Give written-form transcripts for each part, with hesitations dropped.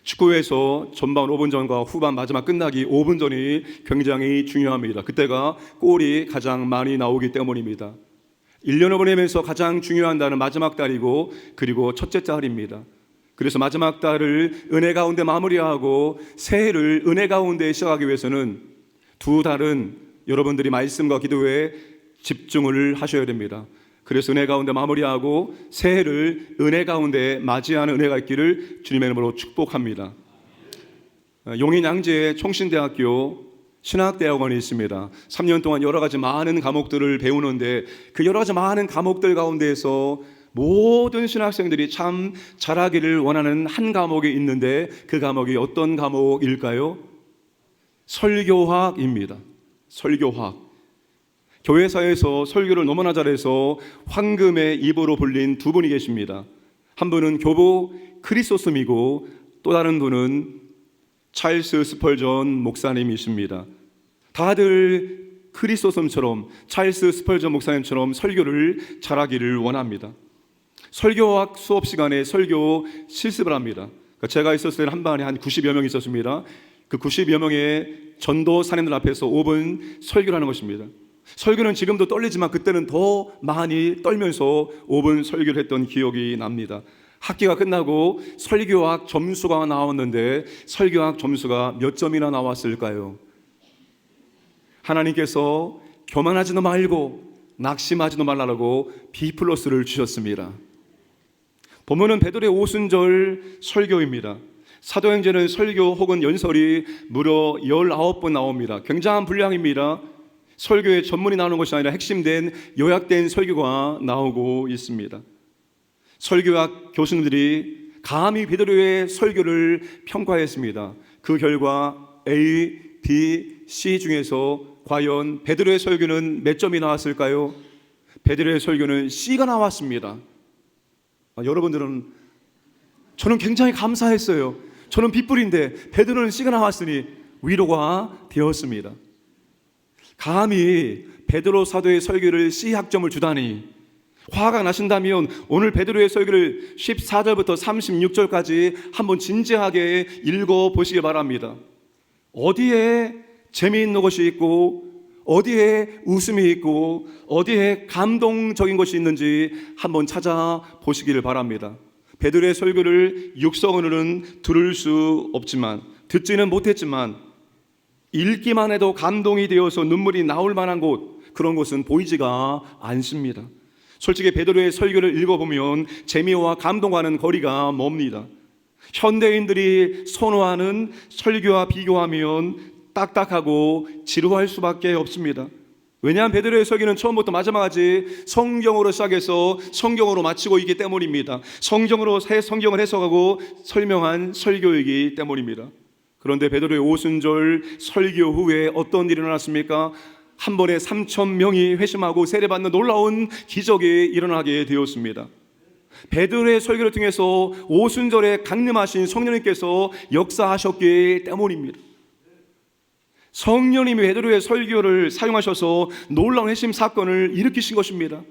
축구에서 전반 5분 전과 후반 마지막 끝나기 5분 전이 굉장히 중요합니다. 그때가 골이 가장 많이 나오기 때문입니다. 1년을 보내면서 가장 중요한 달은 마지막 달이고 그리고 첫째 달입니다. 그래서 마지막 달을 은혜 가운데 마무리하고 새해를 은혜 가운데 시작하기 위해서는 두 달은 여러분들이 말씀과 기도에 집중을 하셔야 됩니다. 그래서 은혜 가운데 마무리하고 새해를 은혜 가운데 맞이하는 은혜가 있기를 주님의 이름으로 축복합니다. 용인 양재에 총신대학교 신학대학원이 있습니다. 3년 동안 여러 가지 많은 과목들을 배우는데 그 여러 가지 많은 과목들 가운데에서 모든 신학생들이 참 잘하기를 원하는 한 과목이 있는데 그 과목이 어떤 과목일까요? 설교학입니다. 설교학. 교회사에서 설교를 너무나 잘해서 황금의 입으로 불린 두 분이 계십니다. 한 분은 교부 크리소스미고 또 다른 분은 찰스 스펄전 목사님이십니다. 다들 크리소스처럼 찰스 스펄전 목사님처럼 설교를 잘하기를 원합니다. 설교학 수업 시간에 설교 실습을 합니다. 제가 있었을 때는 한 반에 한 90여 명이 있었습니다. 그 90여 명의 전도사님들 앞에서 5분 설교를 하는 것입니다. 설교는 지금도 떨리지만 그때는 더 많이 떨면서 5분 설교를 했던 기억이 납니다. 학기가 끝나고 설교학 점수가 나왔는데 설교학 점수가 몇 점이나 나왔을까요? 하나님께서 교만하지도 말고 낙심하지도 말라고 B+를 주셨습니다. 본문은 베드로의 오순절 설교입니다. 사도행전은 설교 혹은 연설이 무려 19번 나옵니다. 굉장한 분량입니다. 설교의 전문이 나오는 것이 아니라 핵심된 요약된 설교가 나오고 있습니다. 설교학 교수님들이 감히 베드로의 설교를 평가했습니다. 그 결과 A, B, C 중에서 과연 베드로의 설교는 몇 점이 나왔을까요? 베드로의 설교는 C가 나왔습니다. 여러분들은 저는 굉장히 감사했어요. 저는 B뿔인데 베드로는 C가 나왔으니 위로가 되었습니다. 감히 베드로 사도의 설교를 C 학점을 주다니 화가 나신다면 오늘 베드로의 설교를 14절부터 36절까지 한번 진지하게 읽어보시기 바랍니다. 어디에 재미있는 것이 있고 어디에 웃음이 있고 어디에 감동적인 것이 있는지 한번 찾아보시기를 바랍니다. 베드로의 설교를 육성으로는 들을 수 없지만 듣지는 못했지만 읽기만 해도 감동이 되어서 눈물이 나올 만한 곳, 그런 곳은 보이지가 않습니다. 솔직히 베드로의 설교를 읽어보면 재미와 감동과는 거리가 멉니다. 현대인들이 선호하는 설교와 비교하면 딱딱하고 지루할 수밖에 없습니다. 왜냐하면 베드로의 설교는 처음부터 마지막까지 성경으로 시작해서 성경으로 마치고 있기 때문입니다. 성경으로 새 성경을 해석하고 설명한 설교이기 때문입니다. 그런데 베드로의 오순절 설교 후에 어떤 일이 일어났습니까? 한 번에 3,000명이 회심하고 세례받는 놀라운 기적이 일어나게 되었습니다. 베드로의 설교를 통해서 오순절에 강림하신 성령님께서 역사하셨기 때문입니다. 성령님이 베드로의 설교를 사용하셔서 놀라운 회심 사건을 일으키신 것입니다.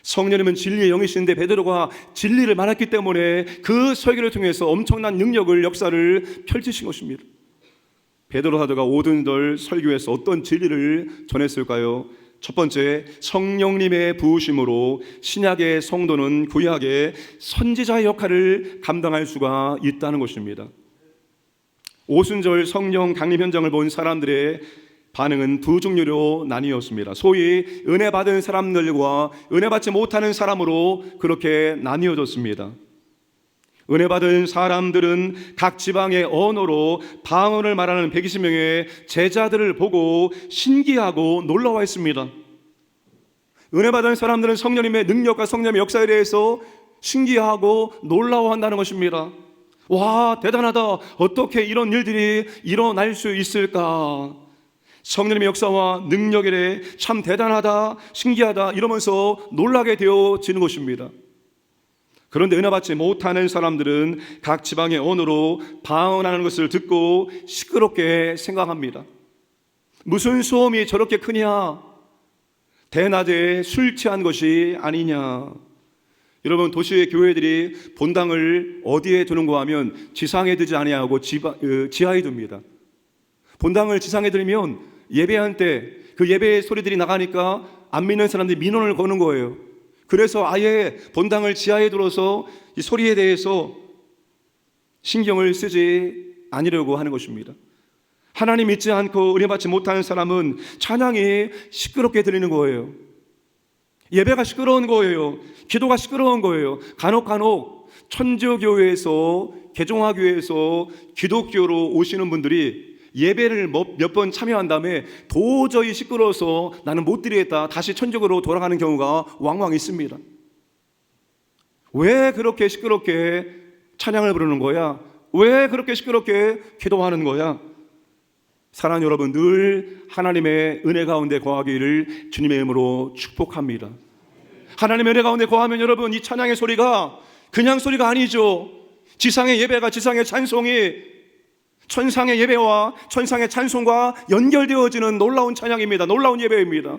성령님은 진리의 영이신데 베드로가 진리를 말했기 때문에 그 설교를 통해서 엄청난 능력을 역사를 펼치신 것입니다. 베드로 사도가 오순절 설교에서 어떤 진리를 전했을까요? 첫 번째, 성령님의 부으심으로 신약의 성도는 구약의 선지자의 역할을 감당할 수가 있다는 것입니다. 오순절 성령 강림 현장을 본 사람들의 반응은 두 종류로 나뉘었습니다. 소위 은혜 받은 사람들과 은혜 받지 못하는 사람으로 그렇게 나뉘어졌습니다. 은혜 받은 사람들은 각 지방의 언어로 방언을 말하는 120명의 제자들을 보고 신기하고 놀라워했습니다. 은혜 받은 사람들은 성령님의 능력과 성령님의 역사에 대해서 신기하고 놀라워한다는 것입니다. 와, 대단하다. 어떻게 이런 일들이 일어날 수 있을까? 성령님의 역사와 능력에 대해 참 대단하다, 신기하다 이러면서 놀라게 되어지는 것입니다. 그런데 은혜 받지 못하는 사람들은 각 지방의 언어로 방언하는 것을 듣고 시끄럽게 생각합니다. 무슨 소음이 저렇게 크냐? 대낮에 술 취한 것이 아니냐? 여러분, 도시의 교회들이 본당을 어디에 두는가 하면 지상에 두지 아니하고 지하에 둡니다. 본당을 지상에 들면 예배할 때 그 예배의 소리들이 나가니까 안 믿는 사람들이 민원을 거는 거예요. 그래서 아예 본당을 지하에 들어서 이 소리에 대해서 신경을 쓰지 않으려고 하는 것입니다. 하나님 믿지 않고 은혜 받지 못하는 사람은 찬양이 시끄럽게 들리는 거예요. 예배가 시끄러운 거예요. 기도가 시끄러운 거예요. 간혹 천주교회에서, 개종화교회에서 기독교로 오시는 분들이 예배를 몇 번 참여한 다음에 도저히 시끄러워서 나는 못 드리겠다, 다시 천주교로 돌아가는 경우가 왕왕 있습니다. 왜 그렇게 시끄럽게 찬양을 부르는 거야? 왜 그렇게 시끄럽게 기도하는 거야? 사랑하는 여러분, 늘 하나님의 은혜 가운데 거하기를 주님의 이름으로 축복합니다. 하나님의 은혜 가운데 거하면 여러분, 이 찬양의 소리가 그냥 소리가 아니죠. 지상의 예배가, 지상의 찬송이 천상의 예배와 천상의 찬송과 연결되어지는 놀라운 찬양입니다. 놀라운 예배입니다.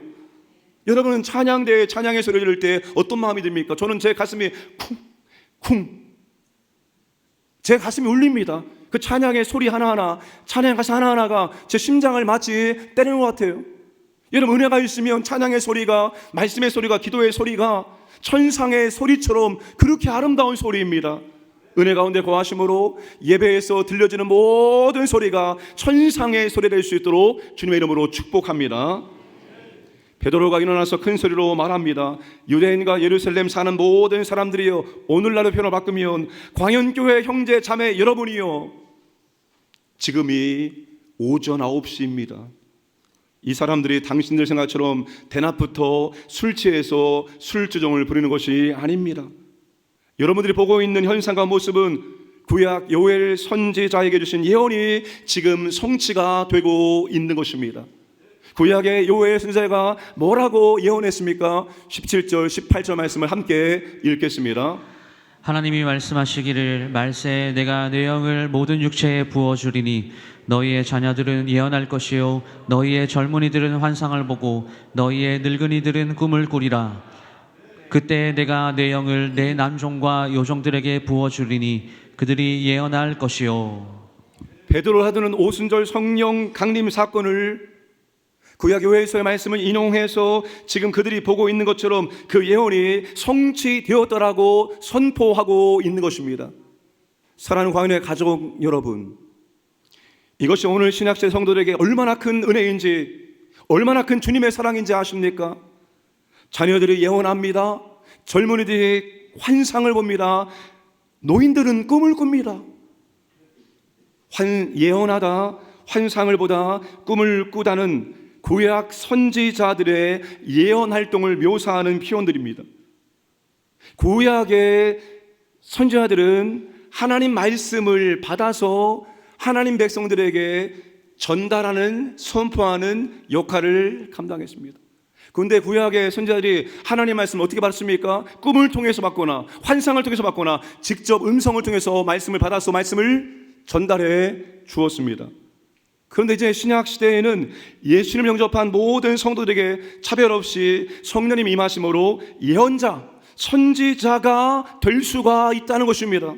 여러분은 찬양대에 찬양의 소리를 들을 때 어떤 마음이 듭니까? 저는 제 가슴이 쿵쿵, 제 가슴이 울립니다. 그 찬양의 소리 하나하나, 찬양 가사 하나하나가 제 심장을 마치 때리는 것 같아요. 여러분, 은혜가 있으면 찬양의 소리가, 말씀의 소리가, 기도의 소리가 천상의 소리처럼 그렇게 아름다운 소리입니다. 은혜 가운데 거하심으로 예배에서 들려지는 모든 소리가 천상의 소리 될 수 있도록 주님의 이름으로 축복합니다. 베드로가 일어나서 큰 소리로 말합니다. 유대인과 예루살렘 사는 모든 사람들이여, 오늘날의 표현을 바꾸면 광연교회 형제 자매 여러분이여, 지금이 오전 9시입니다. 이 사람들이 당신들 생각처럼 대낮부터 술 취해서 술주정을 부리는 것이 아닙니다. 여러분들이 보고 있는 현상과 모습은 구약 요엘 선지자에게 주신 예언이 지금 성취가 되고 있는 것입니다. 구약의 요엘 선지자가 뭐라고 예언했습니까? 17절 18절 말씀을 함께 읽겠습니다. 하나님이 말씀하시기를, 말세 내가 내 영을 모든 육체에 부어주리니 너희의 자녀들은 예언할 것이요 너희의 젊은이들은 환상을 보고 너희의 늙은이들은 꿈을 꾸리라. 그때 내가 내 영을 내 남종과 요종들에게 부어주리니 그들이 예언할 것이요. 베드로가 하는 오순절 성령 강림 사건을 구약 요엘서의 말씀을 인용해서 지금 그들이 보고 있는 것처럼 그 예언이 성취되었더라고 선포하고 있는 것입니다. 사랑하는 광연의 가족 여러분, 이것이 오늘 신약시대 성도들에게 얼마나 큰 은혜인지, 얼마나 큰 주님의 사랑인지 아십니까? 자녀들이 예언합니다. 젊은이들이 환상을 봅니다. 노인들은 꿈을 꿉니다. 예언하다, 환상을 보다, 꿈을 꾸다는 구약 선지자들의 예언 활동을 묘사하는 표현들입니다. 구약의 선지자들은 하나님 말씀을 받아서 하나님 백성들에게 전달하는, 선포하는 역할을 감당했습니다. 그런데 구약의 선지자들이 하나님 말씀을 어떻게 받았습니까? 꿈을 통해서 받거나 환상을 통해서 받거나 직접 음성을 통해서 말씀을 받아서 말씀을 전달해 주었습니다. 그런데 이제 신약 시대에는 예수님을 영접한 모든 성도들에게 차별 없이 성령님 임하심으로 예언자, 선지자가 될 수가 있다는 것입니다.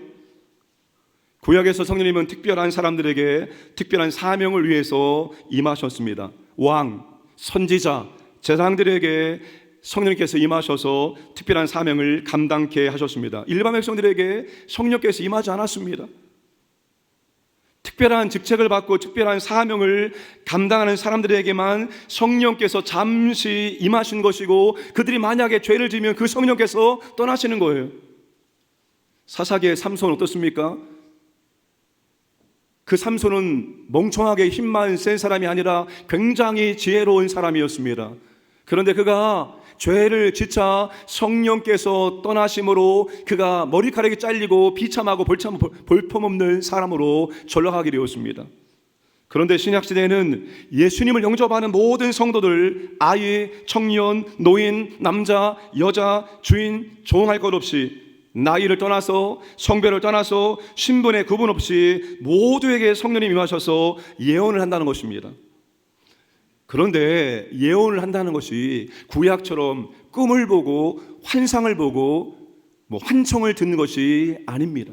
구약에서 성령님은 특별한 사람들에게 특별한 사명을 위해서 임하셨습니다. 왕, 선지자, 제사장들에게 성령님께서 임하셔서 특별한 사명을 감당케 하셨습니다. 일반 백성들에게 성령께서 임하지 않았습니다. 특별한 직책을 받고 특별한 사명을 감당하는 사람들에게만 성령께서 잠시 임하신 것이고, 그들이 만약에 죄를 지으면 그 성령께서 떠나시는 거예요. 사사기의 삼손 어떻습니까? 그 삼손은 멍청하게 힘만 센 사람이 아니라 굉장히 지혜로운 사람이었습니다. 그런데 그가 죄를 지자 성령께서 떠나심으로 그가 머리카락이 잘리고 비참하고 볼품없는 사람으로 전락하게 되었습니다. 그런데 신약시대에는 예수님을 영접하는 모든 성도들, 아이, 청년, 노인, 남자, 여자, 주인, 종할 것 없이, 나이를 떠나서 성별을 떠나서 신분의 구분 없이 모두에게 성령님이 임하셔서 예언을 한다는 것입니다. 그런데 예언을 한다는 것이 구약처럼 꿈을 보고 환상을 보고 환청을 듣는 것이 아닙니다.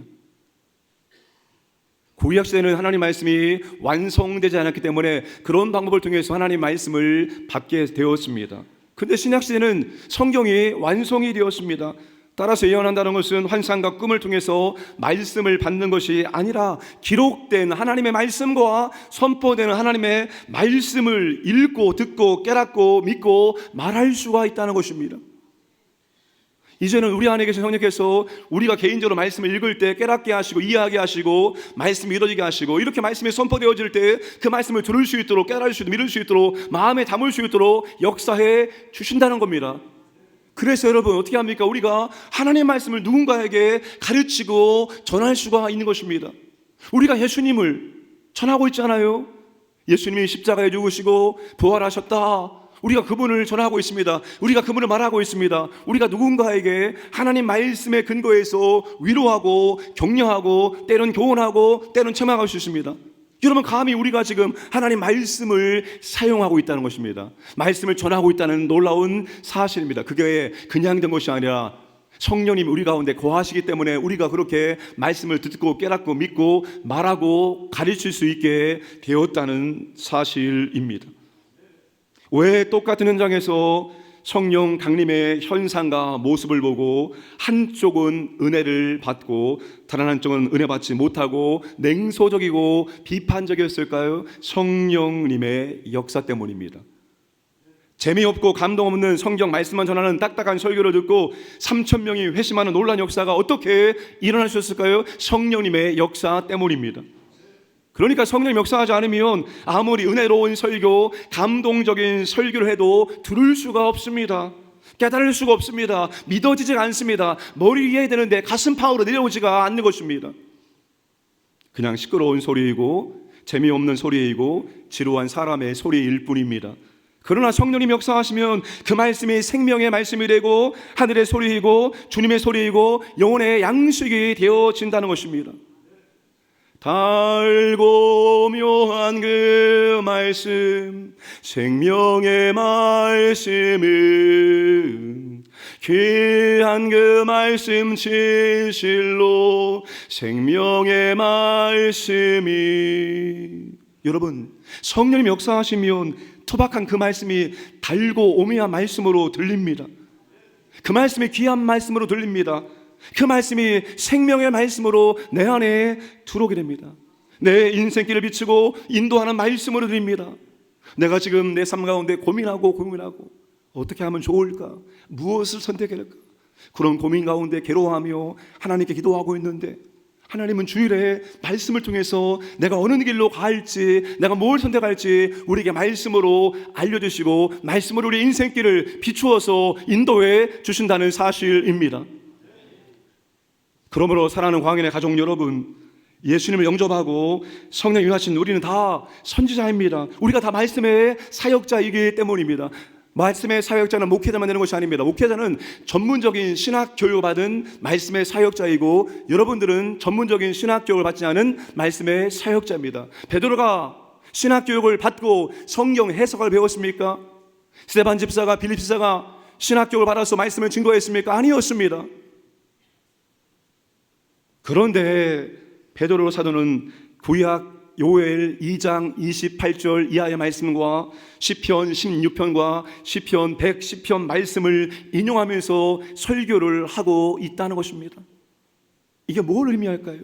구약 시대는 하나님 말씀이 완성되지 않았기 때문에 그런 방법을 통해서 하나님 말씀을 받게 되었습니다. 근데 신약 시대는 성경이 완성이 되었습니다. 따라서 예언한다는 것은 환상과 꿈을 통해서 말씀을 받는 것이 아니라 기록된 하나님의 말씀과 선포되는 하나님의 말씀을 읽고 듣고 깨닫고 믿고 말할 수가 있다는 것입니다. 이제는 우리 안에 계신 성령께서 우리가 개인적으로 말씀을 읽을 때 깨닫게 하시고 이해하게 하시고 말씀이 이루어지게 하시고 이렇게 말씀이 선포되어질 때 그 말씀을 들을 수 있도록 깨달을 수 있도록 믿을 수 있도록 마음에 담을 수 있도록 역사해 주신다는 겁니다. 그래서 여러분 어떻게 합니까? 우리가 하나님의 말씀을 누군가에게 가르치고 전할 수가 있는 것입니다. 우리가 예수님을 전하고 있잖아요. 예수님이 십자가에 죽으시고 부활하셨다. 우리가 그분을 전하고 있습니다. 우리가 그분을 말하고 있습니다. 우리가 누군가에게 하나님 말씀의 근거에서 위로하고 격려하고 때론 교훈하고 때론 책망할 수 있습니다. 여러분 감히 우리가 지금 하나님 말씀을 사용하고 있다는 것입니다. 말씀을 전하고 있다는 놀라운 사실입니다. 그게 그냥 된 것이 아니라 성령님이 우리 가운데 거하시기 때문에 우리가 그렇게 말씀을 듣고 깨닫고 믿고 말하고 가르칠 수 있게 되었다는 사실입니다. 왜 똑같은 현장에서 성령 강림의 현상과 모습을 보고 한쪽은 은혜를 받고 다른 한쪽은 은혜 받지 못하고 냉소적이고 비판적이었을까요? 성령님의 역사 때문입니다. 재미없고 감동 없는 성경 말씀만 전하는 딱딱한 설교를 듣고 3,000명이 회심하는 놀라운 역사가 어떻게 일어날 수 있을까요? 성령님의 역사 때문입니다. 그러니까 성령이 역사하지 않으면 아무리 은혜로운 설교, 감동적인 설교를 해도 들을 수가 없습니다. 깨달을 수가 없습니다. 믿어지지 않습니다. 머리 위에 되는데 가슴팍으로 내려오지가 않는 것입니다. 그냥 시끄러운 소리이고 재미없는 소리이고 지루한 사람의 소리일 뿐입니다. 그러나 성령님 역사하시면 그 말씀이 생명의 말씀이 되고 하늘의 소리이고 주님의 소리이고 영혼의 양식이 되어진다는 것입니다. 달고 묘한 그 말씀 생명의 말씀은 귀한 그 말씀 진실로 생명의 말씀이 여러분 성령님 역사하시면 투박한 그 말씀이 달고 오묘한 말씀으로 들립니다. 그 말씀이 귀한 말씀으로 들립니다. 그 말씀이 생명의 말씀으로 내 안에 들어오게 됩니다. 내 인생길을 비추고 인도하는 말씀으로 드립니다. 내가 지금 내 삶 가운데 고민하고 어떻게 하면 좋을까? 무엇을 선택해야 할까? 그런 고민 가운데 괴로워하며 하나님께 기도하고 있는데 하나님은 주일에 말씀을 통해서 내가 어느 길로 갈지 내가 뭘 선택할지 우리에게 말씀으로 알려주시고 말씀으로 우리 인생길을 비추어서 인도해 주신다는 사실입니다. 그러므로 사랑하는 광인의 가족 여러분, 예수님을 영접하고 성령 임하신 우리는 다 선지자입니다. 우리가 다 말씀의 사역자이기 때문입니다. 말씀의 사역자는 목회자만 되는 것이 아닙니다. 목회자는 전문적인 신학 교육을 받은 말씀의 사역자이고 여러분들은 전문적인 신학 교육을 받지 않은 말씀의 사역자입니다. 베드로가 신학 교육을 받고 성경 해석을 배웠습니까? 스데반 집사가 빌립 집사가 신학 교육을 받아서 말씀을 증거했습니까? 아니었습니다. 그런데 베드로 사도는 구약 요엘 2장 28절 이하의 말씀과 시편 16편과 시편 110편 말씀을 인용하면서 설교를 하고 있다는 것입니다. 이게 뭘 의미할까요?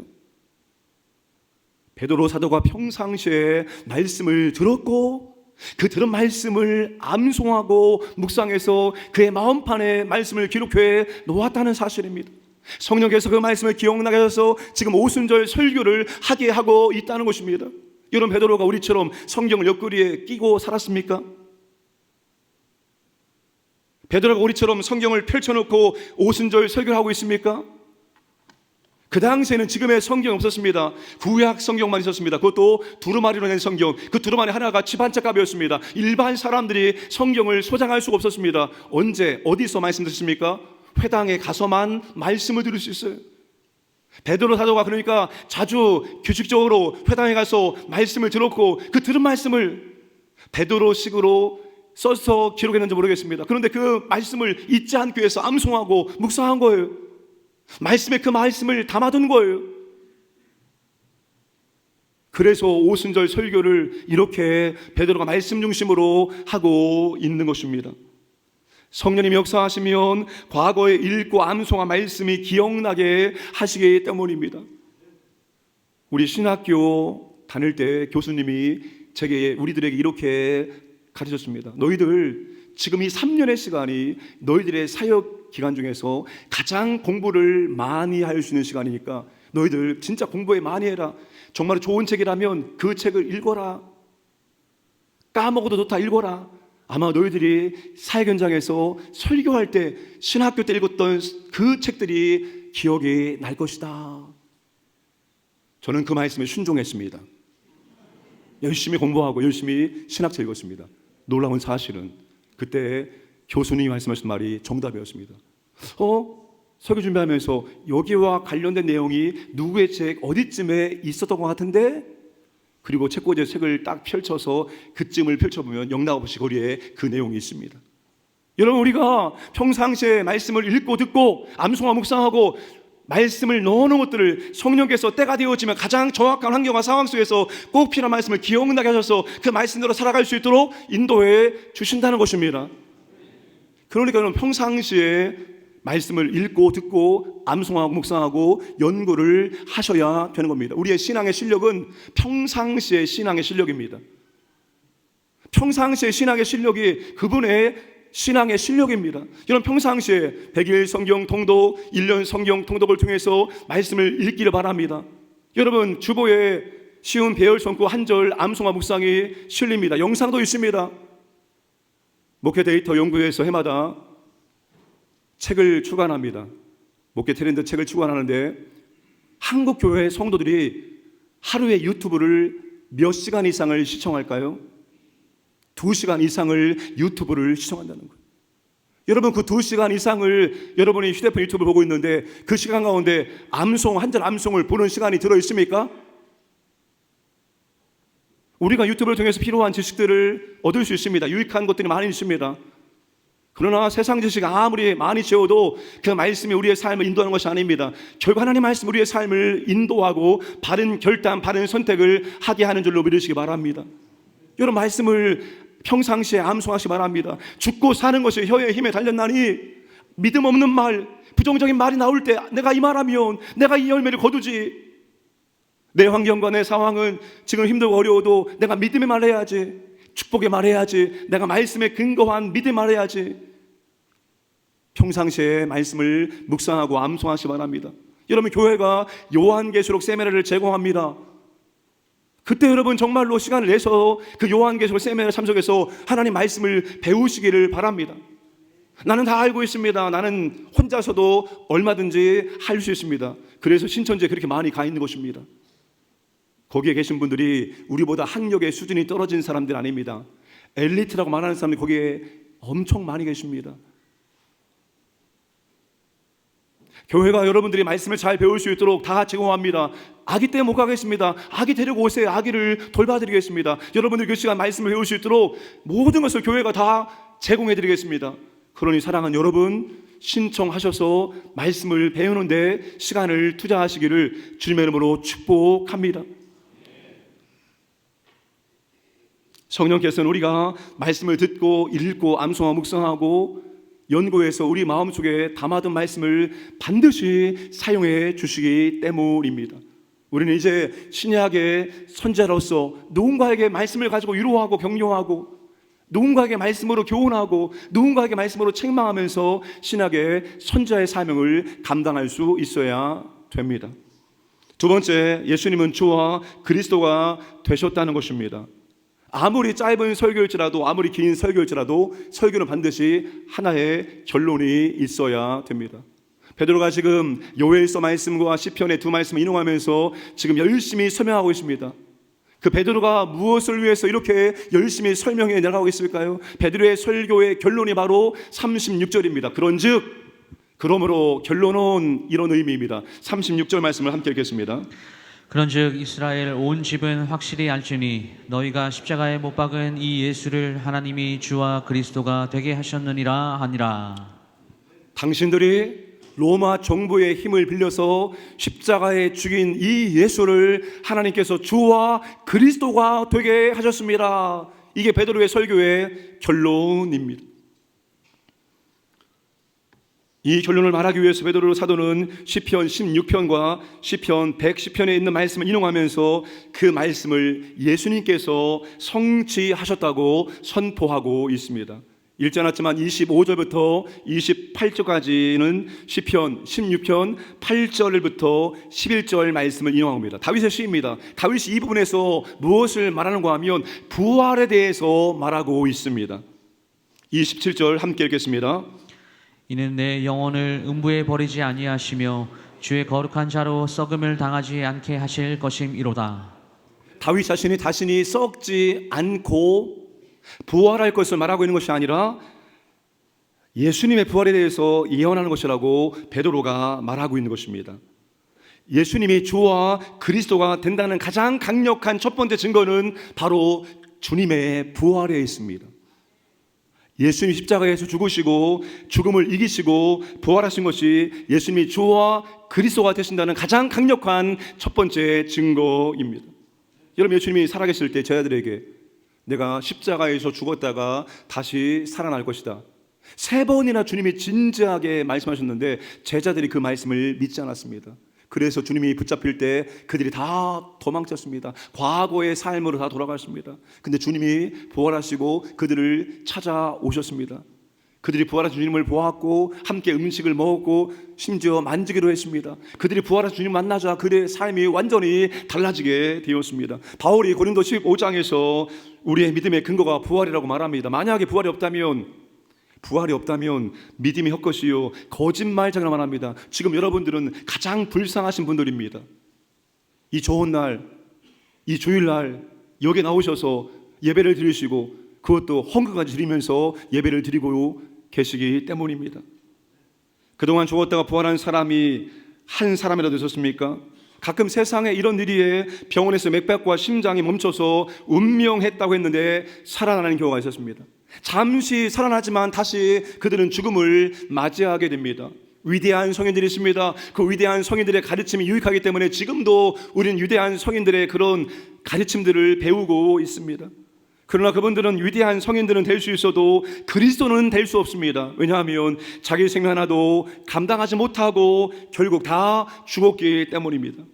베드로 사도가 평상시에 말씀을 들었고 그 들은 말씀을 암송하고 묵상해서 그의 마음판에 말씀을 기록해 놓았다는 사실입니다. 성령께서 그 말씀을 기억나게 해서 지금 오순절 설교를 하게 하고 있다는 것입니다. 여러분 베드로가 우리처럼 성경을 옆구리에 끼고 살았습니까? 베드로가 우리처럼 성경을 펼쳐놓고 오순절 설교를 하고 있습니까? 그 당시에는 지금의 성경이 없었습니다. 구약 성경만 있었습니다. 그것도 두루마리로 낸 성경. 그 두루마리 하나가 집 한 짝값이었습니다. 일반 사람들이 성경을 소장할 수가 없었습니다. 언제 어디서 말씀 드셨습니까? 회당에 가서만 말씀을 들을 수 있어요. 베드로 사도가 그러니까 자주 규칙적으로 회당에 가서 말씀을 들었고 그 들은 말씀을 베드로식으로 써서 기록했는지 모르겠습니다. 그런데 그 말씀을 잊지 않기 위해서 암송하고 묵상한 거예요. 말씀에 그 말씀을 담아둔 거예요. 그래서 오순절 설교를 이렇게 베드로가 말씀 중심으로 하고 있는 것입니다. 성령님이 역사하시면 과거에 읽고 암송한 말씀이 기억나게 하시기 때문입니다. 우리 신학교 다닐 때 교수님이 우리들에게 이렇게 가르쳤습니다. 너희들 지금 이 3년의 시간이 너희들의 사역 기간 중에서 가장 공부를 많이 할 수 있는 시간이니까 너희들 진짜 공부에 많이 해라. 정말 좋은 책이라면 그 책을 읽어라. 까먹어도 좋다, 읽어라. 아마 너희들이 사역 현장에서 설교할 때, 신학교 때 읽었던 그 책들이 기억이 날 것이다. 저는 그 말씀에 순종했습니다. 열심히 공부하고 열심히 신학책 읽었습니다. 놀라운 사실은 그때 교수님이 말씀하신 말이 정답이었습니다. 설교 준비하면서 여기와 관련된 내용이 누구의 책 어디쯤에 있었던 것 같은데, 그리고 책꽂이에 책을 딱 펼쳐서 그쯤을 펼쳐보면 영락없이 거리에 그 내용이 있습니다. 여러분, 우리가 평상시에 말씀을 읽고 듣고 암송하고 묵상하고 말씀을 넣어놓은 것들을 성령께서 때가 되어지면 가장 정확한 환경과 상황 속에서 꼭 필요한 말씀을 기억나게 하셔서 그 말씀대로 살아갈 수 있도록 인도해 주신다는 것입니다. 그러니까 여러분, 평상시에 말씀을 읽고 듣고 암송하고 묵상하고 연구를 하셔야 되는 겁니다. 우리의 신앙의 실력은 평상시의 신앙의 실력입니다. 평상시의 신앙의 실력이 그분의 신앙의 실력입니다. 여러분, 평상시에 100일 성경 통독, 1년 성경 통독을 통해서 말씀을 읽기를 바랍니다. 여러분, 주보에 쉬운 배열 성구 한 절 암송화 묵상이 실립니다. 영상도 있습니다. 목회 데이터 연구회에서 해마다 책을 출간합니다. 목회 트렌드 책을 출간하는데 한국 교회 성도들이 하루에 유튜브를 몇 시간 이상을 시청할까요? 2시간 이상을 유튜브를 시청한다는 거예요. 여러분, 그 2시간 이상을 여러분이 휴대폰 유튜브를 보고 있는데 그 시간 가운데 암송, 한 절 암송을 보는 시간이 들어있습니까? 우리가 유튜브를 통해서 필요한 지식들을 얻을 수 있습니다. 유익한 것들이 많이 있습니다. 그러나 세상 지식 아무리 많이 채워도 그 말씀이 우리의 삶을 인도하는 것이 아닙니다. 결국 하나님 말씀 우리의 삶을 인도하고 바른 결단, 바른 선택을 하게 하는 줄로 믿으시기 바랍니다. 여러분, 말씀을 평상시에 암송하시기 바랍니다. 죽고 사는 것이 혀의 힘에 달렸나니 믿음 없는 말, 부정적인 말이 나올 때 내가 이 말하면 내가 이 열매를 거두지. 내 환경과 내 상황은 지금 힘들고 어려워도 내가 믿음의 말을 해야지. 축복의 말해야지. 내가 말씀에 근거한 믿음의 말해야지. 평상시에 말씀을 묵상하고 암송하시기 바랍니다. 여러분, 교회가 요한계시록 세미나를 제공합니다. 그때 여러분 정말로 시간을 내서 그 요한계시록 세미나에 참석해서 하나님 말씀을 배우시기를 바랍니다. 나는 다 알고 있습니다. 나는 혼자서도 얼마든지 할 수 있습니다. 그래서 신천지에 그렇게 많이 가 있는 것입니다. 거기에 계신 분들이 우리보다 학력의 수준이 떨어진 사람들 아닙니다. 엘리트라고 말하는 사람들이 거기에 엄청 많이 계십니다. 교회가 여러분들이 말씀을 잘 배울 수 있도록 다 제공합니다. 아기 때문에 못 가겠습니다. 아기 데리고 오세요. 아기를 돌봐드리겠습니다. 여러분들 그 시간 말씀을 배울 수 있도록 모든 것을 교회가 다 제공해드리겠습니다. 그러니 사랑하는 여러분, 신청하셔서 말씀을 배우는데 시간을 투자하시기를 주님의 이름으로 축복합니다. 성령께서는 우리가 말씀을 듣고 읽고 암송하고 묵상하고 연구해서 우리 마음속에 담아둔 말씀을 반드시 사용해 주시기 때문입니다. 우리는 이제 신약의 선자로서 누군가에게 말씀을 가지고 위로하고 격려하고 누군가에게 말씀으로 교훈하고 누군가에게 말씀으로 책망하면서 신약의 선자의 사명을 감당할 수 있어야 됩니다. 두 번째, 예수님은 주와 그리스도가 되셨다는 것입니다. 아무리 짧은 설교일지라도 아무리 긴 설교일지라도 설교는 반드시 하나의 결론이 있어야 됩니다. 베드로가 지금 요엘서 말씀과 시편의 두 말씀을 인용하면서 지금 열심히 설명하고 있습니다. 그 베드로가 무엇을 위해서 이렇게 열심히 설명해 나가고 있을까요? 베드로의 설교의 결론이 바로 36절입니다. 그런즉, 그러므로 결론은 이런 의미입니다. 36절 말씀을 함께 읽겠습니다. 그런즉 이스라엘 온 집은 확실히 알지니 너희가 십자가에 못 박은 이 예수를 하나님이 주와 그리스도가 되게 하셨느니라 하니라. 당신들이 로마 정부의 힘을 빌려서 십자가에 죽인 이 예수를 하나님께서 주와 그리스도가 되게 하셨습니다. 이게 베드로의 설교의 결론입니다. 이 결론을 말하기 위해서 베드로 사도는 시편 16편과 시편 110편에 있는 말씀을 인용하면서 그 말씀을 예수님께서 성취하셨다고 선포하고 있습니다. 읽지 않았지만 25절부터 28절까지는 시편 16편 8절부터 11절 말씀을 인용합니다. 다윗의 시입니다. 다윗이 이 부분에서 무엇을 말하는가 하면 부활에 대해서 말하고 있습니다. 27절 함께 읽겠습니다. 이는 내 영혼을 음부에 버리지 아니하시며 주의 거룩한 자로 썩음을 당하지 않게 하실 것임이로다. 다윗 자신이 자신이 썩지 않고 부활할 것을 말하고 있는 것이 아니라 예수님의 부활에 대해서 예언하는 것이라고 베드로가 말하고 있는 것입니다. 예수님이 주와 그리스도가 된다는 가장 강력한 첫 번째 증거는 바로 주님의 부활에 있습니다. 예수님이 십자가에서 죽으시고 죽음을 이기시고 부활하신 것이 예수님이 주와 그리스도가 되신다는 가장 강력한 첫 번째 증거입니다. 여러분, 예수님이 살아계실 때 제자들에게 내가 십자가에서 죽었다가 다시 살아날 것이다, 3번이나 주님이 진지하게 말씀하셨는데 제자들이 그 말씀을 믿지 않았습니다. 그래서 주님이 붙잡힐 때 그들이 다 도망쳤습니다. 과거의 삶으로 다 돌아갔습니다. 근데 주님이 부활하시고 그들을 찾아오셨습니다. 그들이 부활하신 주님을 보았고 함께 음식을 먹었고 심지어 만지기도 했습니다. 그들이 부활하신 주님 만나자 그들의 삶이 완전히 달라지게 되었습니다. 바울이 고린도 15장에서 우리의 믿음의 근거가 부활이라고 말합니다. 만약에 부활이 없다면 믿음이 헛것이요 거짓말장을 말합니다. 지금 여러분들은 가장 불쌍하신 분들입니다. 이 좋은 날, 이 주일날 여기 나오셔서 예배를 드리시고 그것도 헌금까지 드리면서 예배를 드리고 계시기 때문입니다. 그동안 죽었다가 부활한 사람이 한 사람이라도 있었습니까? 가끔 세상에 이런 일이 병원에서 맥박과 심장이 멈춰서 운명했다고 했는데 살아나는 경우가 있었습니다. 잠시 살아나지만 다시 그들은 죽음을 맞이하게 됩니다. 위대한 성인들이 있습니다. 그 위대한 성인들의 가르침이 유익하기 때문에 지금도 우리는 위대한 성인들의 그런 가르침들을 배우고 있습니다. 그러나 그분들은 위대한 성인들은 될 수 있어도 그리스도는 될 수 없습니다. 왜냐하면 자기 생명 하나도 감당하지 못하고 결국 다 죽었기 때문입니다.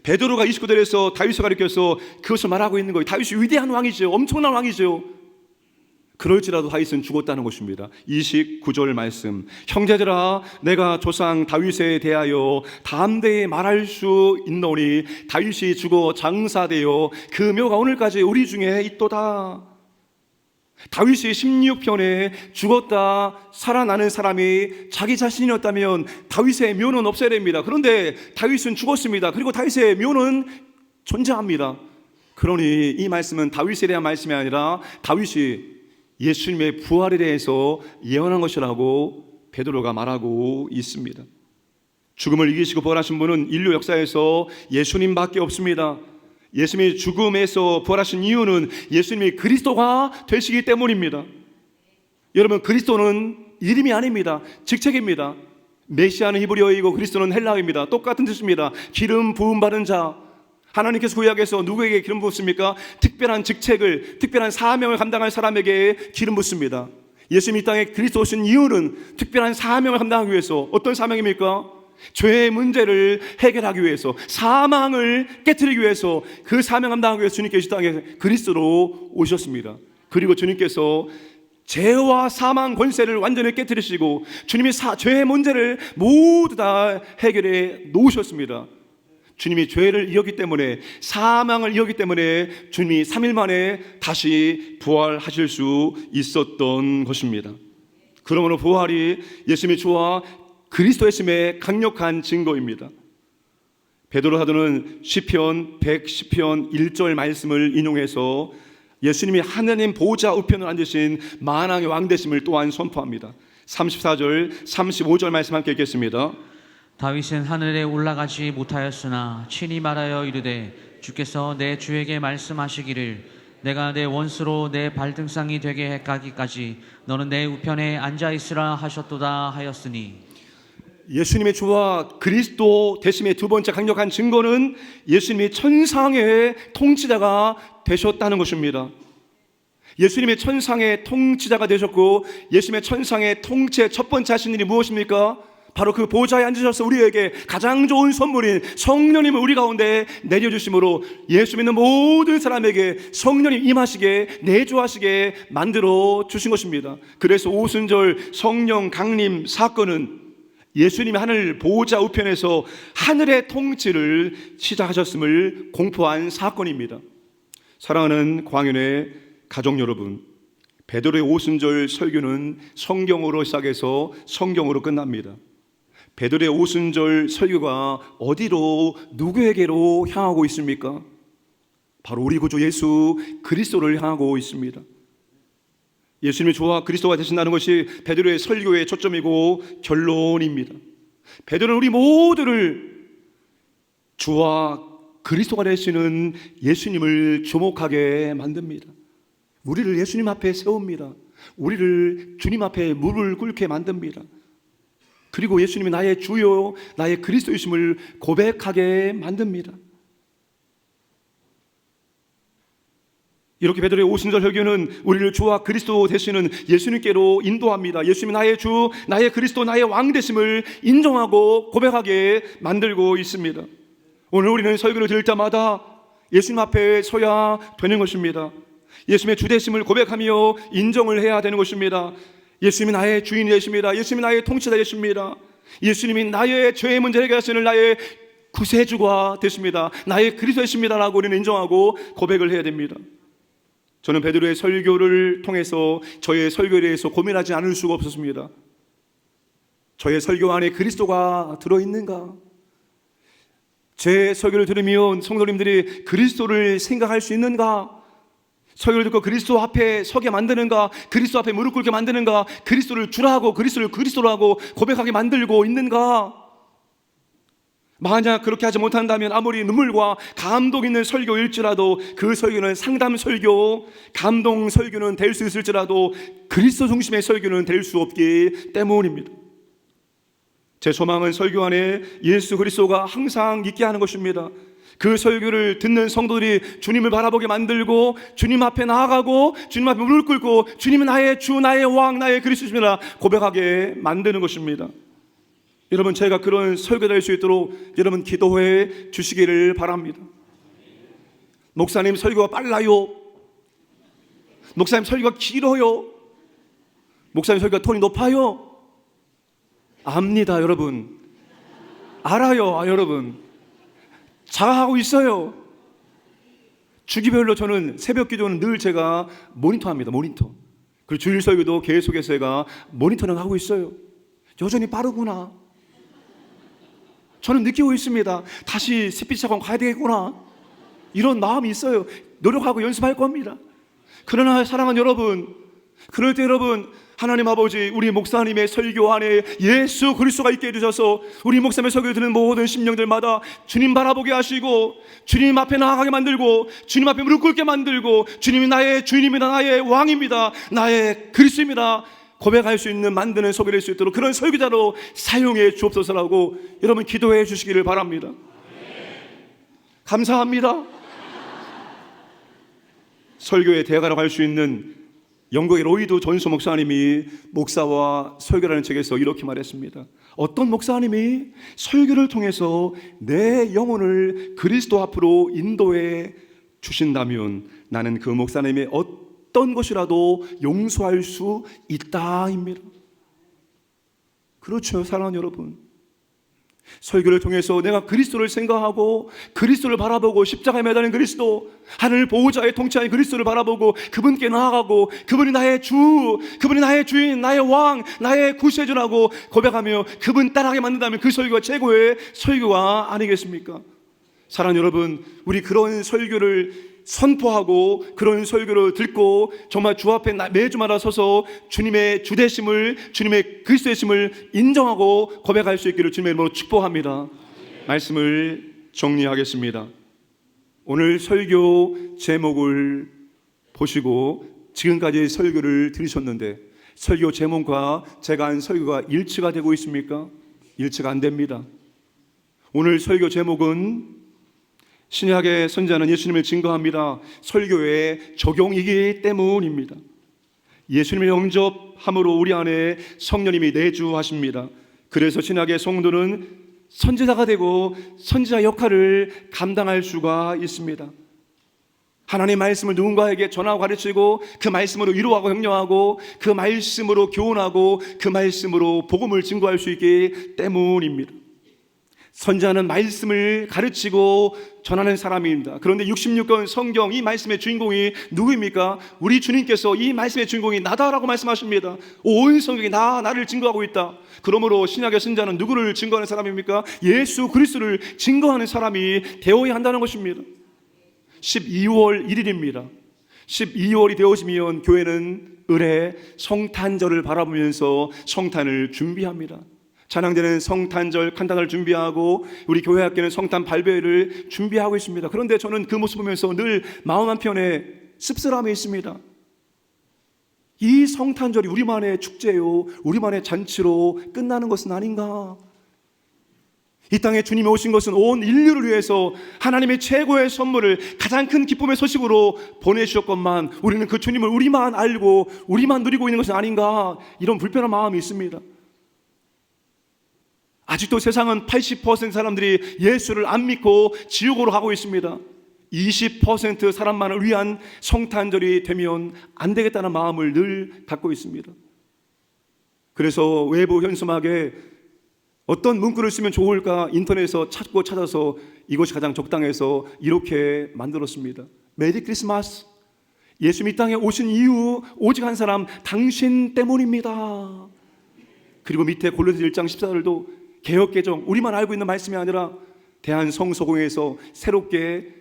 베드로가 29절에서 다윗을 가리켜서 그것을 말하고 있는 거예요. 다윗이 위대한 왕이죠. 엄청난 왕이죠. 그럴지라도 다윗은 죽었다는 것입니다. 29절 말씀, 형제들아 내가 조상 다윗에 대하여 담대히 말할 수 있노니 다윗이 죽어 장사되어 그 묘가 오늘까지 우리 중에 있도다. 다윗이 16편에 죽었다 살아나는 사람이 자기 자신이었다면 다윗의 묘는 없어야 됩니다. 그런데 다윗은 죽었습니다. 그리고 다윗의 묘는 존재합니다. 그러니 이 말씀은 다윗에 대한 말씀이 아니라 다윗이 예수님의 부활에 대해서 예언한 것이라고 베드로가 말하고 있습니다. 죽음을 이기시고 부활하신 분은 인류 역사에서 예수님밖에 없습니다. 예수님이 죽음에서 부활하신 이유는 예수님이 그리스도가 되시기 때문입니다. 여러분, 그리스도는 이름이 아닙니다. 직책입니다. 메시아는 히브리어이고 그리스도는 헬라어입니다. 똑같은 뜻입니다. 기름 부음 받은 자. 하나님께서 구약에서 누구에게 기름 부었습니까? 특별한 직책을, 특별한 사명을 감당할 사람에게 기름 붓습니다. 예수님이 이 땅에 그리스도 오신 이유는 특별한 사명을 감당하기 위해서. 어떤 사명입니까? 죄의 문제를 해결하기 위해서, 사망을 깨트리기 위해서, 그 사명 감당하기 위해서 주님께서 이 땅에 그리스도로 오셨습니다. 그리고 주님께서 죄와 사망 권세를 완전히 깨트리시고 주님이 죄의 문제를 모두 다 해결해 놓으셨습니다. 주님이 죄를 이겼기 때문에, 사망을 이겼기 때문에 주님이 3일 만에 다시 부활하실 수 있었던 것입니다. 그러므로 부활이 예수님의 주와 그리스도의심의 강력한 증거입니다. 베드로 사도는 시편 110편 1절 말씀을 인용해서 예수님이 하나님 보좌 우편을 앉으신 만왕의 왕 되심을 또한 선포합니다. 34절 35절 말씀 함께 읽겠습니다. 다윗은 하늘에 올라가지 못하였으나 친히 말하여 이르되 주께서 내 주에게 말씀하시기를 내가 내 원수로 내 발등상이 되게 하기까지 너는 내 우편에 앉아있으라 하셨도다 하였으니. 예수님의 주와 그리스도 되심의 두 번째 강력한 증거는 예수님이 천상의 통치자가 되셨다는 것입니다. 예수님의 천상의 통치자가 되셨고, 예수님의 천상의 통치의 첫 번째 하신 일이 무엇입니까? 바로 그 보좌에 앉으셔서 우리에게 가장 좋은 선물인 성령님을 우리 가운데 내려주심으로 예수 믿는 모든 사람에게 성령님 임하시게, 내주하시게 만들어 주신 것입니다. 그래서 오순절 성령 강림 사건은 예수님이 하늘 보좌 우편에서 하늘의 통치를 시작하셨음을 공포한 사건입니다. 사랑하는 광연의 가족 여러분, 베드로의 오순절 설교는 성경으로 시작해서 성경으로 끝납니다. 베드로의 오순절 설교가 어디로, 누구에게로 향하고 있습니까? 바로 우리 구주 예수 그리스도를 향하고 있습니다. 예수님의 주와 그리스도가 되신다는 것이 베드로의 설교의 초점이고 결론입니다. 베드로는 우리 모두를 주와 그리스도가 되시는 예수님을 주목하게 만듭니다. 우리를 예수님 앞에 세웁니다. 우리를 주님 앞에 무릎을 꿇게 만듭니다. 그리고 예수님이 나의 주요, 나의 그리스도이심을 고백하게 만듭니다. 이렇게 베드로의 오순절 설교는 우리를 주와 그리스도 되시는 예수님께로 인도합니다. 예수님이 나의 주, 나의 그리스도, 나의 왕 되심을 인정하고 고백하게 만들고 있습니다. 오늘 우리는 설교를 들을 때마다 예수님 앞에 서야 되는 것입니다. 예수님의 주 되심을 고백하며 인정을 해야 되는 것입니다. 예수님이 나의 주인이 되십니다. 예수님이 나의 통치자 되십니다. 예수님이 나의 죄의 문제를 해결하시는 나의 구세주가 되십니다. 나의 그리스도이십니다라고 우리는 인정하고 고백을 해야 됩니다. 저는 베드로의 설교를 통해서 저의 설교에 대해서 고민하지 않을 수가 없었습니다. 저의 설교 안에 그리스도가 들어있는가? 제 설교를 들으면 성도님들이 그리스도를 생각할 수 있는가? 설교를 듣고 그리스도 앞에 서게 만드는가? 그리스도 앞에 무릎 꿇게 만드는가? 그리스도를 주라고, 그리스도를 그리스도라고 고백하게 만들고 있는가? 만약 그렇게 하지 못한다면 아무리 눈물과 감동 있는 설교일지라도 그 설교는 상담 설교, 감동 설교는 될 수 있을지라도 그리스도 중심의 설교는 될 수 없기 때문입니다. 제 소망은 설교 안에 예수 그리스도가 항상 있게 하는 것입니다. 그 설교를 듣는 성도들이 주님을 바라보게 만들고 주님 앞에 나아가고 주님 앞에 무릎 꿇고 주님은 나의 주, 나의 왕, 나의 그리스도십니다 고백하게 만드는 것입니다. 여러분, 제가 그런 설교가 될 수 있도록 여러분 기도해 주시기를 바랍니다. 목사님 설교가 빨라요. 목사님 설교가 길어요. 목사님 설교가 톤이 높아요. 압니다, 여러분. 알아요, 여러분. 자하고 있어요. 주기별로 저는 새벽 기도는 늘 제가 모니터합니다. 모니터. 그리고 주일 설교도 계속해서 제가 모니터링 하고 있어요. 여전히 빠르구나. 저는 느끼고 있습니다. 다시 스피치학원 가야 되겠구나. 이런 마음이 있어요. 노력하고 연습할 겁니다. 그러나 사랑하는 여러분, 그럴 때 여러분, 하나님 아버지, 우리 목사님의 설교 안에 예수 그리스도가 있게 해주셔서 우리 목사님의 설교를 듣는 모든 심령들마다 주님 바라보게 하시고 주님 앞에 나아가게 만들고 주님 앞에 무릎 꿇게 만들고 주님이 나의 주인입니다, 나의 왕입니다, 나의 그리스도입니다 고백할 수 있는 만드는 설교를 할 수 있도록 그런 설교자로 사용해 주옵소서라고 여러분 기도해 주시기를 바랍니다. 감사합니다. 설교의 대가라고 할 수 있는 영국의 로이드 존스 목사님이 목사와 설교라는 책에서 이렇게 말했습니다. 어떤 목사님이 설교를 통해서 내 영혼을 그리스도 앞으로 인도해 주신다면 나는 그 목사님의 어떤 것이라도 용서할 수 있다입니다. 그렇죠, 사랑하는 여러분. 설교를 통해서 내가 그리스도를 생각하고 그리스도를 바라보고 십자가에 매달린 그리스도, 하늘 보호자의 통치하는 그리스도를 바라보고 그분께 나아가고 그분이 나의 주, 그분이 나의 주인, 나의 왕, 나의 구세주라고 고백하며 그분 따라하게 만든다면 그 설교가 최고의 설교가 아니겠습니까? 사랑하는 여러분, 우리 그런 설교를 선포하고 그런 설교를 듣고 정말 주 앞에 매주마다 서서 주님의 주되심을, 주님의 그리스도의심을 인정하고 고백할 수 있기를 주님의 이름으로 축복합니다. 말씀을 정리하겠습니다. 오늘 설교 제목을 보시고 지금까지 설교를 들으셨는데 설교 제목과 제가 한 설교가 일치가 되고 있습니까? 일치가 안 됩니다. 오늘 설교 제목은 신약의 선지자는 예수님을 증거합니다. 설교의 적용이기 때문입니다. 예수님을 영접함으로 우리 안에 성령님이 내주하십니다. 그래서 신약의 성도는 선지자가 되고 선지자 역할을 감당할 수가 있습니다. 하나님의 말씀을 누군가에게 전하고 가르치고 그 말씀으로 위로하고 격려하고 그 말씀으로 교훈하고 그 말씀으로 복음을 증거할 수 있기 때문입니다. 선지자는 말씀을 가르치고 전하는 사람입니다. 그런데 66권 성경 이 말씀의 주인공이 누구입니까? 우리 주님께서 이 말씀의 주인공이 나다라고 말씀하십니다. 온 성경이 나를 증거하고 있다. 그러므로 신약의 선지자는 누구를 증거하는 사람입니까? 예수 그리스도를 증거하는 사람이 되어야 한다는 것입니다. 12월 1일입니다. 12월이 되어지면 교회는 을의 성탄절을 바라보면서 성탄을 준비합니다. 찬양대는 성탄절 칸타를 준비하고 우리 교회 학교는 성탄 발표회를 준비하고 있습니다. 그런데 저는 그 모습 보면서 늘 마음 한편에 씁쓸함이 있습니다. 이 성탄절이 우리만의 축제요, 우리만의 잔치로 끝나는 것은 아닌가? 이 땅에 주님이 오신 것은 온 인류를 위해서 하나님의 최고의 선물을 가장 큰 기쁨의 소식으로 보내주셨건만 우리는 그 주님을 우리만 알고 우리만 누리고 있는 것은 아닌가? 이런 불편한 마음이 있습니다. 아직도 세상은 80% 사람들이 예수를 안 믿고 지옥으로 가고 있습니다. 20% 사람만을 위한 성탄절이 되면 안 되겠다는 마음을 늘 갖고 있습니다. 그래서 외부 현수막에 어떤 문구를 쓰면 좋을까 인터넷에서 찾고 찾아서 이것이 가장 적당해서 이렇게 만들었습니다. 메리 크리스마스. 예수님이 이 땅에 오신 이유 오직 한 사람 당신 때문입니다. 그리고 밑에 골로새 1장 14절도 개역개정 우리만 알고 있는 말씀이 아니라 대한성서공회에서 새롭게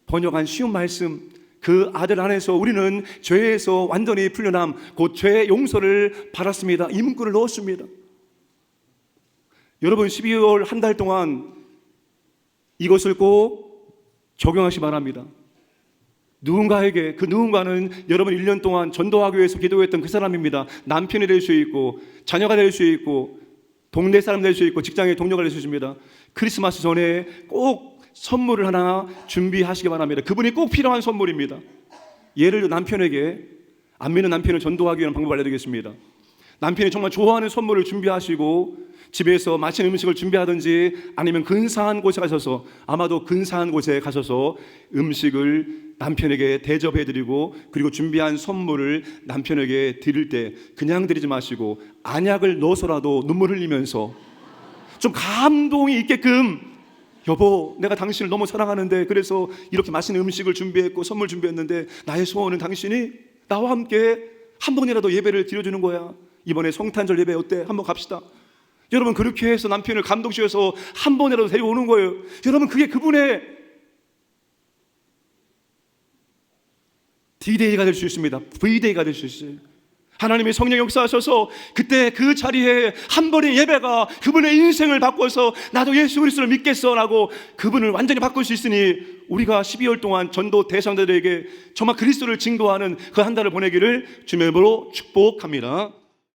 번역한 쉬운 말씀, 그 아들 안에서 우리는 죄에서 완전히 풀려남 곧 죄의 용서를 받았습니다. 이 문구를 넣었습니다. 여러분 12월 한 달 동안 이것을 꼭 적용하시 바랍니다. 누군가에게 그 누군가는 여러분 1년 동안 전도하기 위해서 기도했던 그 사람입니다. 남편이 될 수 있고 자녀가 될 수 있고 동네 사람 될 수 있고 직장의 동료가 될 수 있습니다. 크리스마스 전에 꼭 선물을 하나 준비하시기 바랍니다. 그분이 꼭 필요한 선물입니다. 예를 들어 남편에게 안 믿는 남편을 전도하기 위한 방법을 알려드리겠습니다. 남편이 정말 좋아하는 선물을 준비하시고 집에서 맛있는 음식을 준비하든지 아니면 근사한 곳에 가셔서 아마도 근사한 곳에 가셔서 음식을 남편에게 대접해드리고 그리고 준비한 선물을 남편에게 드릴 때 그냥 드리지 마시고 안약을 넣어서라도 눈물 흘리면서 좀 감동이 있게끔 여보 내가 당신을 너무 사랑하는데 그래서 이렇게 맛있는 음식을 준비했고 선물 준비했는데 나의 소원은 당신이 나와 함께 한 번이라도 예배를 드려주는 거야. 이번에 성탄절 예배 어때? 한번 갑시다. 여러분 그렇게 해서 남편을 감동시켜서 한 번이라도 데려오는 거예요. 여러분 그게 그분의 D-Day가 될 수 있습니다. V-Day가 될 수 있어요. 하나님의 성령 역사하셔서 그때 그 자리에 한 번의 예배가 그분의 인생을 바꿔서 나도 예수 그리스도를 믿겠어라고 그분을 완전히 바꿀 수 있으니 우리가 12월 동안 전도 대상자들에게 정말 그리스도를 증거하는 그 한 달을 보내기를 주님으로 축복합니다.